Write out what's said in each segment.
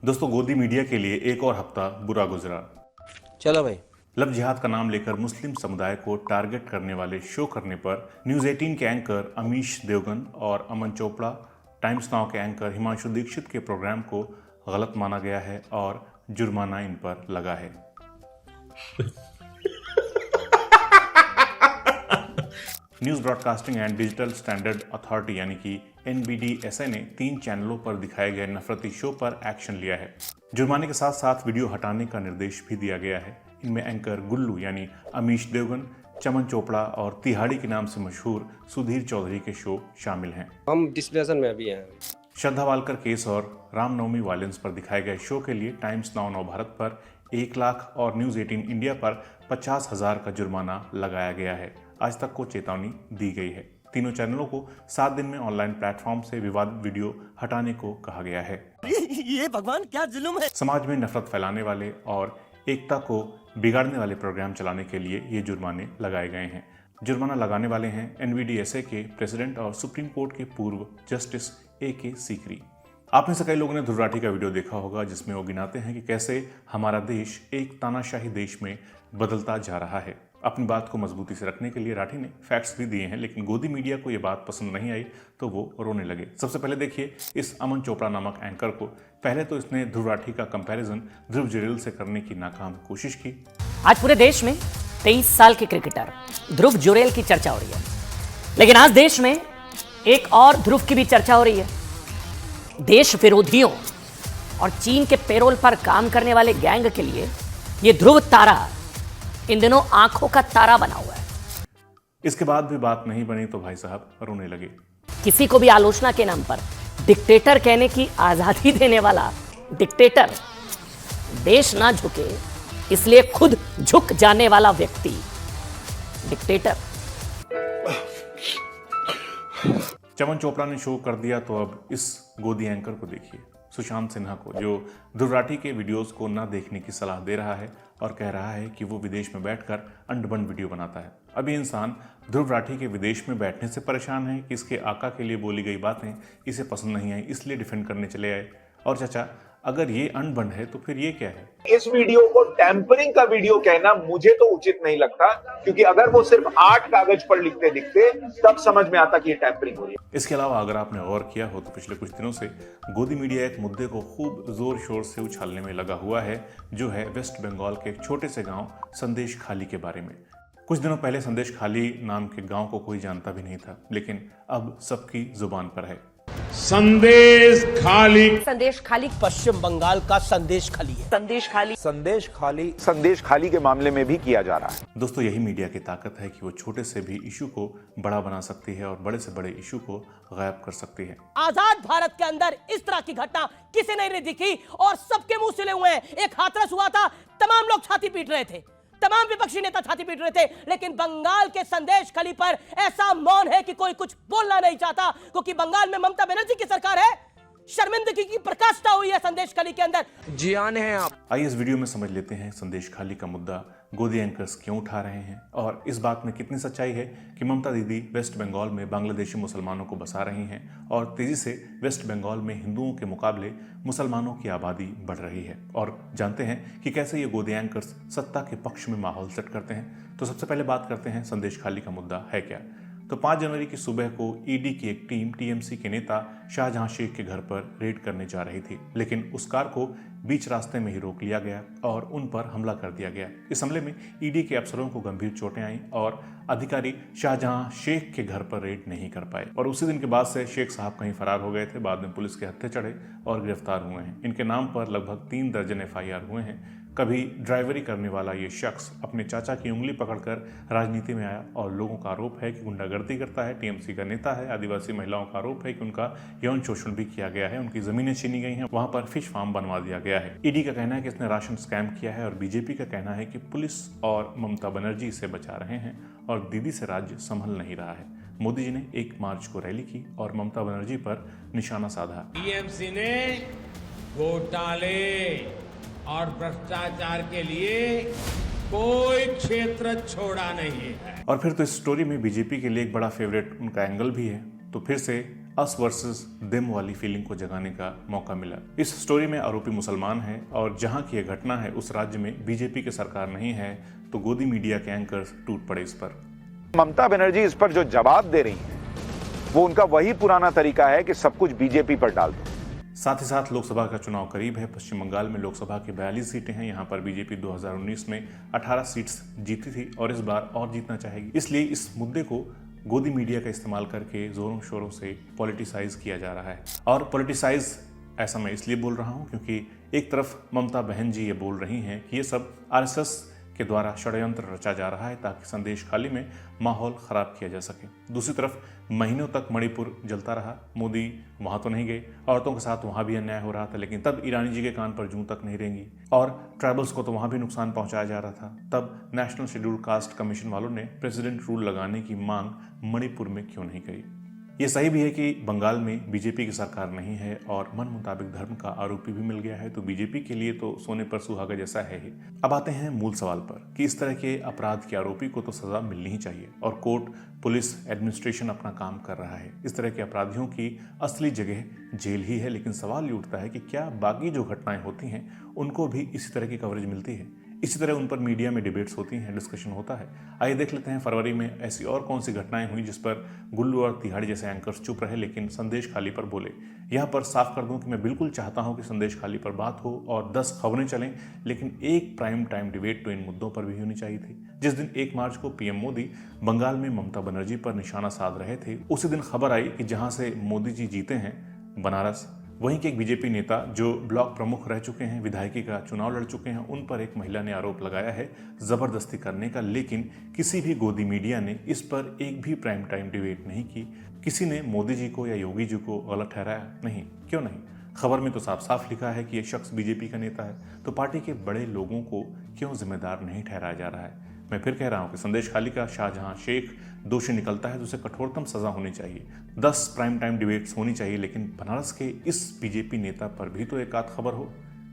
दोस्तों, गोदी मीडिया के लिए एक और हफ्ता बुरा गुजरा। चलो भाई। लव जिहाद का नाम लेकर मुस्लिम समुदाय को टारगेट करने वाले शो करने पर न्यूज 18 के एंकर अमीश देवगन और अमन चोपड़ा, टाइम्स नाउ के एंकर हिमांशु दीक्षित के प्रोग्राम को गलत माना गया है और जुर्माना इन पर लगा है। News broadcasting and digital standard authority यानी कि NBDSA ने 3 चैनलों पर दिखाए गए नफरती शो पर एक्शन लिया है। जुर्माने के साथ साथ वीडियो हटाने का निर्देश भी दिया गया है। इनमें एंकर गुल्लू यानी अमीश देवगन, चमन चोपड़ा और तिहाड़ी के नाम से मशहूर सुधीर चौधरी के शो शामिल हैं। हम डिस्कशन में अभी हैं। श्रद्धा वालकर केस और रामनवमी वायलेंस पर दिखाए गए शो के लिए टाइम्स नाउ नव भारत पर 1 लाख और न्यूज 18 इंडिया पर 50,000 का जुर्माना लगाया गया है। आज तक को चेतावनी दी गई है। तीनों चैनलों को 7 दिन में ऑनलाइन प्लेटफॉर्म से विवादित वीडियो हटाने को कहा गया है। ये भगवान क्या जुल्म है। समाज में नफरत फैलाने वाले और एकता को बिगाड़ने वाले प्रोग्राम चलाने के लिए ये जुर्माने लगाए गए हैं। जुर्माना लगाने वाले हैं NBDSA के प्रेसिडेंट और सुप्रीम कोर्ट के पूर्व जस्टिस AK सीकरी। आप में से कई लोगों ने ध्रुव राठी का वीडियो देखा होगा, जिसमें वो गिनाते हैं कि कैसे हमारा देश एक तानाशाही देश में बदलता जा रहा है। अपनी बात को मजबूती से रखने के लिए राठी ने फैक्ट्स भी दिए हैं, लेकिन गोदी मीडिया को ये बात पसंद नहीं आई तो वो रोने लगे। सबसे पहले देखिए इस अमन चोपड़ा नामक एंकर को। पहले तो इसने ध्रुव राठी का कंपैरिजन ध्रुव जुरेल से करने की नाकाम कोशिश की। आज पूरे देश में 23 साल के क्रिकेटर ध्रुव जुरेल की चर्चा हो रही है, लेकिन आज देश में एक और ध्रुव की भी चर्चा हो रही है। देश विरोधियों और चीन के पेरोल पर काम करने वाले गैंग के लिए यह ध्रुव तारा इन दिनों आंखों का तारा बना हुआ है। इसके बाद भी बात नहीं बनी तो भाई साहब रोने लगे। किसी को भी आलोचना के नाम पर डिक्टेटर कहने की आजादी देने वाला डिक्टेटर, देश ना झुके इसलिए खुद झुक जाने वाला व्यक्ति डिक्टेटर। चमन चोपड़ा ने शो कर दिया तो अब इस गोदी एंकर को देखिए, सुशांत सिन्हा को, जो ध्रुव राठी के वीडियोस को ना देखने की सलाह दे रहा है और कह रहा है कि वो विदेश में बैठकर अंडबंड वीडियो बनाता है। अभी इंसान ध्रुव राठी के विदेश में बैठने से परेशान है कि इसके आका के लिए बोली गई बातें इसे पसंद नहीं आई, इसलिए डिफेंड करने चले आए। और चाचा, अगर ये अनबंड है तो फिर ये क्या है? इस वीडियो को टैंपरिंग का वीडियो कहना मुझे तो उचित नहीं लगता, क्योंकि अगर वो सिर्फ 8 कागज पर लिखते दिखते तब समझ में आता कि ये टैंपरिंग हो रही है। इसके अलावा अगर आपने गौर किया हो तो पिछले कुछ दिनों से गोदी मीडिया एक मुद्दे को खूब जोर शोर से उछालने में लगा हुआ है, जो है वेस्ट बंगाल के एक छोटे से गांव संदेश खाली के बारे में। कुछ दिनों पहले संदेश खाली नाम के गांव को कोई जानता भी नहीं था, लेकिन अब सबकी जुबान पर है। संदेश खाली पश्चिम बंगाल का संदेश खाली है। संदेश खाली के मामले में भी किया जा रहा है। दोस्तों, यही मीडिया की ताकत है कि वो छोटे से भी इशू को बड़ा बना सकती है और बड़े से बड़े इशू को गायब कर सकती है। आजाद भारत के अंदर इस तरह की घटना किसी नहीं दिखी और सबके मुंह सिले हुए हैं। एक हाथरस हुआ था, तमाम लोग छाती पीट रहे थे, तमाम विपक्षी नेता छाती पीट रहे थे, लेकिन बंगाल के संदेश खाली पर ऐसा मौन है कि कोई कुछ बोलना नहीं चाहता, क्योंकि बंगाल में ममता बनर्जी की सरकार है। शर्मिंदगी की प्रकाष्ठा हुई है संदेश खाली के अंदर। जियान है आप। आइए इस वीडियो में समझ लेते हैं संदेश खाली का मुद्दा गोदी एंकर्स क्यों उठा रहे हैं और इस बात में कितनी सच्चाई है कि ममता दीदी वेस्ट बंगाल में बांग्लादेशी मुसलमानों को बसा रही हैं और तेजी से वेस्ट बंगाल में हिंदुओं के मुकाबले मुसलमानों की आबादी बढ़ रही है। और जानते हैं कि कैसे ये गोदी एंकर्स सत्ता के पक्ष में माहौल सेट करते हैं। तो सबसे पहले बात करते हैं संदेश खाली का मुद्दा है क्या। तो 5 जनवरी की सुबह को ED की एक टीम TMC के नेता शाहजहां शेख के घर पर रेड करने जा रही थी, लेकिन उस कार को बीच रास्ते में ही रोक लिया गया और उन पर हमला कर दिया गया। इस हमले में ED के अफसरों को गंभीर चोटें आईं और अधिकारी शाहजहां शेख के घर पर रेड नहीं कर पाए। और उसी दिन के बाद से शेख साहब कहीं फरार हो गए थे, बाद में पुलिस के हत्थे चढ़े और गिरफ्तार हुए हैं। इनके नाम पर लगभग 3 दर्जन FIR हुए हैं। कभी ड्राइवरी करने वाला ये शख्स अपने चाचा की उंगली पकड़कर राजनीति में आया और लोगों का आरोप है कि गुंडागर्दी करता है, TMC का नेता है। आदिवासी महिलाओं का आरोप है कि उनका यौन शोषण भी किया गया है, उनकी जमीनें छीनी गई हैं, वहां पर फिश फार्म बनवा दिया गया है। ED का कहना है कि इसने राशन स्कैम किया है और BJP का कहना है कि पुलिस और ममता बनर्जी इसे बचा रहे हैं और दीदी से राज्य संभल नहीं रहा है। मोदी जी ने 1 मार्च को रैली की और ममता बनर्जी पर निशाना साधा। TMC ने घोटाले और भ्रष्टाचार के लिए कोई क्षेत्र छोड़ा नहीं है। और फिर तो इस स्टोरी में BJP के लिए एक बड़ा फेवरेट उनका एंगल भी है। तो फिर से अस वर्सेस देम वाली फीलिंग को जगाने का मौका मिला। इस स्टोरी में आरोपी मुसलमान है और जहां की यह घटना है उस राज्य में बीजेपी की सरकार नहीं है, तो गोदी मीडिया के एंकर्स टूट पड़े इस पर। ममता बनर्जी इस पर जो जवाब दे रही है वो उनका वही पुराना तरीका है कि सब कुछ बीजेपी पर डाल दो। साथ ही साथ लोकसभा का चुनाव करीब है। पश्चिम बंगाल में लोकसभा की 42 सीटें हैं। यहाँ पर बीजेपी 2019 में 18 सीट्स जीती थी और इस बार और जीतना चाहेगी। इसलिए इस मुद्दे को गोदी मीडिया का इस्तेमाल करके जोरों शोरों से पॉलिटिसाइज किया जा रहा है। और पॉलिटिसाइज ऐसा मैं इसलिए बोल रहा हूँ क्योंकि एक तरफ ममता बहन जी ये बोल रही हैं कि ये सब आरएसएस के द्वारा षड्यंत्र रचा जा रहा है ताकि संदेश खाली में माहौल खराब किया जा सके। दूसरी तरफ महीनों तक मणिपुर जलता रहा, मोदी वहां तो नहीं गए, औरतों के साथ वहां भी अन्याय हो रहा था, लेकिन तब ईरानी जी के कान पर जूं तक नहीं रेंगी और ट्राइबल्स को तो वहां भी नुकसान पहुंचाया जा रहा था। तब नेशनल शेड्यूल कास्ट कमीशन वालों ने प्रेसिडेंट रूल लगाने की मांग मणिपुर में क्यों नहीं करी। ये सही भी है कि बंगाल में बीजेपी की सरकार नहीं है और मन मुताबिक धर्म का आरोपी भी मिल गया है, तो बीजेपी के लिए तो सोने पर सुहागा जैसा है ही। अब आते हैं मूल सवाल पर कि इस तरह के अपराध के आरोपी को तो सजा मिलनी ही चाहिए और कोर्ट, पुलिस, एडमिनिस्ट्रेशन अपना काम कर रहा है। इस तरह के अपराधियों की असली जगह जेल ही है, लेकिन सवाल ये उठता है कि क्या बाकी जो घटनाएं होती हैं उनको भी इसी तरह की कवरेज मिलती है, इसी तरह उन पर मीडिया में डिबेट्स होती हैं, डिस्कशन होता है। आइए देख लेते हैं फरवरी में ऐसी और कौन सी घटनाएं हुई जिस पर गुल्लू और तिहाड़ी जैसे एंकर्स चुप रहे लेकिन संदेश खाली पर बोले। यहाँ पर साफ कर दूं कि मैं बिल्कुल चाहता हूं कि संदेश खाली पर बात हो और 10 खबरें चलें, लेकिन एक प्राइम टाइम डिबेट तो इन मुद्दों पर भी होनी चाहिए थी। जिस दिन 1 मार्च को पीएम मोदी बंगाल में ममता बनर्जी पर निशाना साध रहे थे, उसी दिन खबर आई कि जहां से मोदी जी जीते हैं बनारस, वहीं के एक बीजेपी नेता जो ब्लॉक प्रमुख रह चुके हैं, विधायकी का चुनाव लड़ चुके हैं, उन पर एक महिला ने आरोप लगाया है जबरदस्ती करने का, लेकिन किसी भी गोदी मीडिया ने इस पर एक भी प्राइम टाइम डिबेट नहीं की। किसी ने मोदी जी को या योगी जी को गलत ठहराया नहीं। क्यों नहीं? खबर में तो साफ साफ लिखा है कि ये शख्स बीजेपी का नेता है, तो पार्टी के बड़े लोगों को क्यों जिम्मेदार नहीं ठहराया जा रहा है। मैं फिर कह रहा हूं कि संदेश खाली का शाहजहां शेख दोषी निकलता है तो उसे कठोरतम सजा होनी चाहिए, 10 प्राइम टाइम डिबेट्स होनी चाहिए, लेकिन बनारस के इस बीजेपी नेता पर भी तो एक आध खबर हो,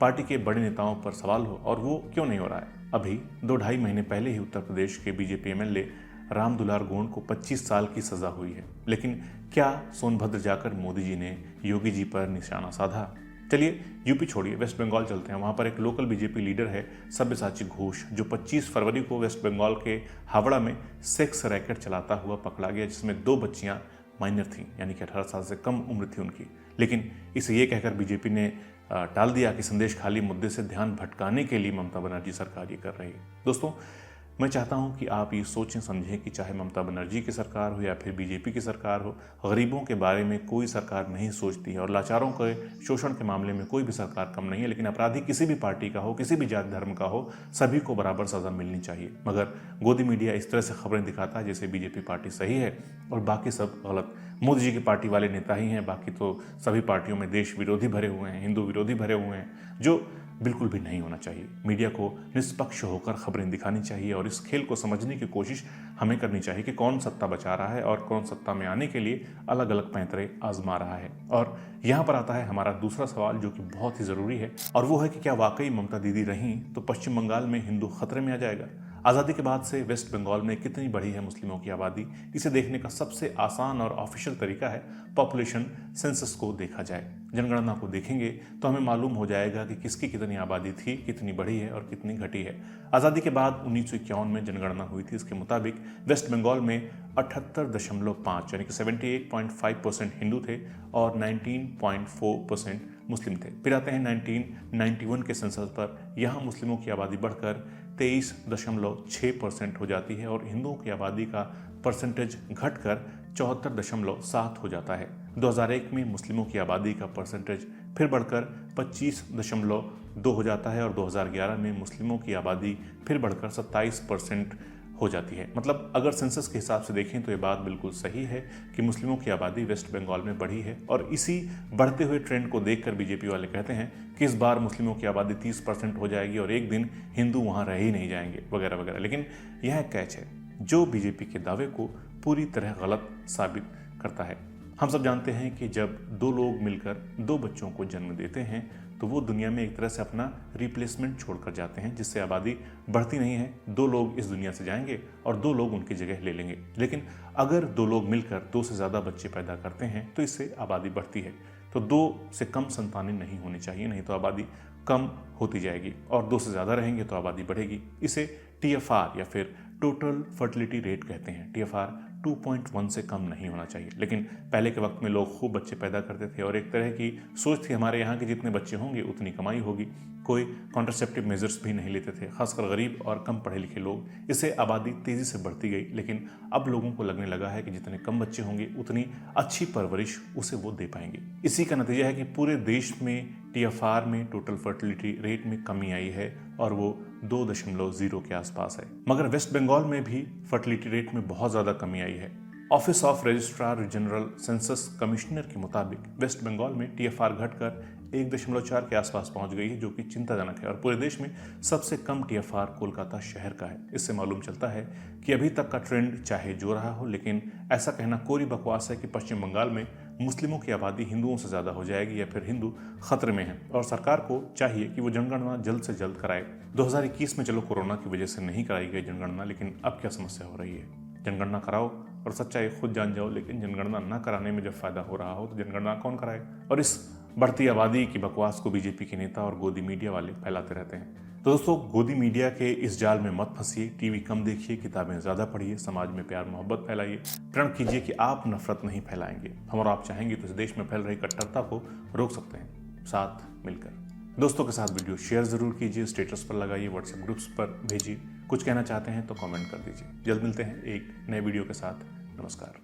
पार्टी के बड़े नेताओं पर सवाल हो, और वो क्यों नहीं हो रहा है। अभी 2-2.5 महीने पहले ही उत्तर प्रदेश के बीजेपी एमएलए राम दुलार गोंड को 25 साल की सजा हुई है, लेकिन क्या सोनभद्र जाकर मोदी जी ने योगी जी पर निशाना साधा। चलिए यूपी छोड़िए, वेस्ट बंगाल चलते हैं। वहां पर एक लोकल बीजेपी लीडर है सब्यसाची घोष, जो 25 फरवरी को वेस्ट बंगाल के हावड़ा में सेक्स रैकेट चलाता हुआ पकड़ा गया, जिसमें 2 बच्चियां माइनर थीं, यानी कि 18 साल से कम उम्र थी उनकी। लेकिन इसे ये कहकर बीजेपी ने टाल दिया कि संदेश खाली मुद्दे से ध्यान भटकाने के लिए ममता बनर्जी सरकार ये कर रही है। दोस्तों, मैं चाहता हूं कि आप ये सोचें समझें कि चाहे ममता बनर्जी की सरकार हो या फिर बीजेपी की सरकार हो, गरीबों के बारे में कोई सरकार नहीं सोचती है और लाचारों के शोषण के मामले में कोई भी सरकार कम नहीं है। लेकिन अपराधी किसी भी पार्टी का हो, किसी भी जाति धर्म का हो, सभी को बराबर सजा मिलनी चाहिए। मगर गोदी मीडिया इस तरह से खबरें दिखाता है जैसे बीजेपी पार्टी सही है और बाकी सब गलत। मोदी जी की पार्टी वाले नेता ही हैं, बाकी तो सभी पार्टियों में देश विरोधी भरे हुए हैं, हिंदू विरोधी भरे हुए हैं, जो बिल्कुल भी नहीं होना चाहिए। मीडिया को निष्पक्ष होकर खबरें दिखानी चाहिए और इस खेल को समझने की कोशिश हमें करनी चाहिए कि कौन सत्ता बचा रहा है और कौन सत्ता में आने के लिए अलग अलग पैंतरे आजमा रहा है। और यहाँ पर आता है हमारा दूसरा सवाल, जो कि बहुत ही ज़रूरी है, और वो है कि क्या वाकई ममता दीदी रहीं तो पश्चिम बंगाल में हिंदू खतरे में आ जाएगा। आज़ादी के बाद से वेस्ट बंगाल में कितनी बढ़ी है मुस्लिमों की आबादी, इसे देखने का सबसे आसान और ऑफिशियल तरीका है पॉपुलेशन सेंसस को देखा जाए। जनगणना को देखेंगे तो हमें मालूम हो जाएगा कि किसकी कितनी आबादी थी, कितनी बढ़ी है और कितनी घटी है। आज़ादी के बाद 1951 में जनगणना हुई थी। इसके मुताबिक वेस्ट बंगाल में 78.5 यानी कि 78.5% हिंदू थे और 19.4% मुस्लिम थे। फिर आते हैं 1991 के सेंसस पर, यहाँ मुस्लिमों की आबादी बढ़कर 23.6% हो जाती है और हिंदुओं की आबादी का परसेंटेज घटकर 74.7 हो जाता है। 2001 में मुस्लिमों की आबादी का परसेंटेज फिर बढ़कर 25.2 हो जाता है और 2011 में मुस्लिमों की आबादी फिर बढ़कर 27% हो जाती है। मतलब अगर सेंसस के हिसाब से देखें तो ये बात बिल्कुल सही है कि मुस्लिमों की आबादी वेस्ट बंगाल में बढ़ी है और इसी बढ़ते हुए ट्रेंड को देखकर बीजेपी वाले कहते हैं कि इस बार मुस्लिमों की आबादी 30% हो जाएगी और एक दिन हिंदू वहाँ रह ही नहीं जाएंगे वगैरह वगैरह। लेकिन यह एक कैच है जो बीजेपी के दावे को पूरी तरह गलत साबित करता है। हम सब जानते हैं कि जब 2 लोग मिलकर 2 बच्चों को जन्म देते हैं तो वो दुनिया में एक तरह से अपना रिप्लेसमेंट छोड़कर जाते हैं, जिससे आबादी बढ़ती नहीं है। 2 लोग इस दुनिया से जाएंगे और 2 लोग उनकी जगह ले लेंगे। लेकिन अगर 2 लोग मिलकर 2 से ज़्यादा बच्चे पैदा करते हैं तो इससे आबादी बढ़ती है। तो 2 से कम संतानें नहीं होनी चाहिए, नहीं तो आबादी कम होती जाएगी, और 2 से ज़्यादा रहेंगे तो आबादी बढ़ेगी। इसे TFR या फिर टोटल फर्टिलिटी रेट कहते हैं। TFR 2.1 से कम नहीं होना चाहिए। लेकिन पहले के वक्त में लोग खूब बच्चे पैदा करते थे और एक तरह की सोच थी हमारे यहाँ कि जितने बच्चे होंगे उतनी कमाई होगी। कोई कॉन्ट्रासेप्टिव मेजर्स भी नहीं लेते थे, खासकर गरीब और कम पढ़े लिखे लोग। इससे आबादी तेज़ी से बढ़ती गई। लेकिन अब लोगों को लगने लगा है कि जितने कम बच्चे होंगे उतनी अच्छी परवरिश उसे वो दे पाएंगे। इसी का नतीजा है कि पूरे देश में TFR में टोटल फर्टिलिटी रेट में कमी आई है और वो 2.0 के आसपास है। मगर वेस्ट बंगाल में भी फर्टिलिटी रेट में बहुत ज़्यादा कमी आई है। Office of registrar general census commissioner के मुताबिक वेस्ट बंगाल में TFR घटकर 1.4 के आसपास पहुंच गई है, जो कि चिंताजनक है। और पूरे देश में सबसे कम TFR कोलकाता शहर का है। इससे मालूम चलता है कि अभी तक का ट्रेंड चाहे जो रहा हो, लेकिन ऐसा कहना कोरी बकवास है कि पश्चिम बंगाल में मुस्लिमों की आबादी हिंदुओं से ज़्यादा हो जाएगी या फिर हिंदू खतरे में हैं। और सरकार को चाहिए कि वो जनगणना जल्द से जल्द कराए। 2021 में चलो कोरोना की वजह से नहीं कराई गई जनगणना, लेकिन अब क्या समस्या हो रही है? जनगणना कराओ और सच्चाई खुद जान जाओ, लेकिन जनगणना न कराने में जब फायदा हो रहा हो तो जनगणना कौन कराए? और इस बढ़ती आबादी की बकवास को बीजेपी के नेता और गोदी मीडिया वाले फैलाते रहते हैं। तो दोस्तों, गोदी मीडिया के इस जाल में मत फंसिए। टीवी कम देखिए, किताबें ज़्यादा पढ़िए, समाज में प्यार मोहब्बत फैलाइए। प्रण कीजिए कि आप नफरत नहीं फैलाएंगे। हम और आप चाहेंगे तो इस देश में फैल रही कट्टरता को रोक सकते हैं, साथ मिलकर। दोस्तों के साथ वीडियो शेयर जरूर कीजिए, स्टेटस पर लगाइए, व्हाट्सएप ग्रुप्स पर भेजिए। कुछ कहना चाहते हैं तो कमेंट कर दीजिए। जल्द मिलते हैं एक नए वीडियो के साथ। नमस्कार।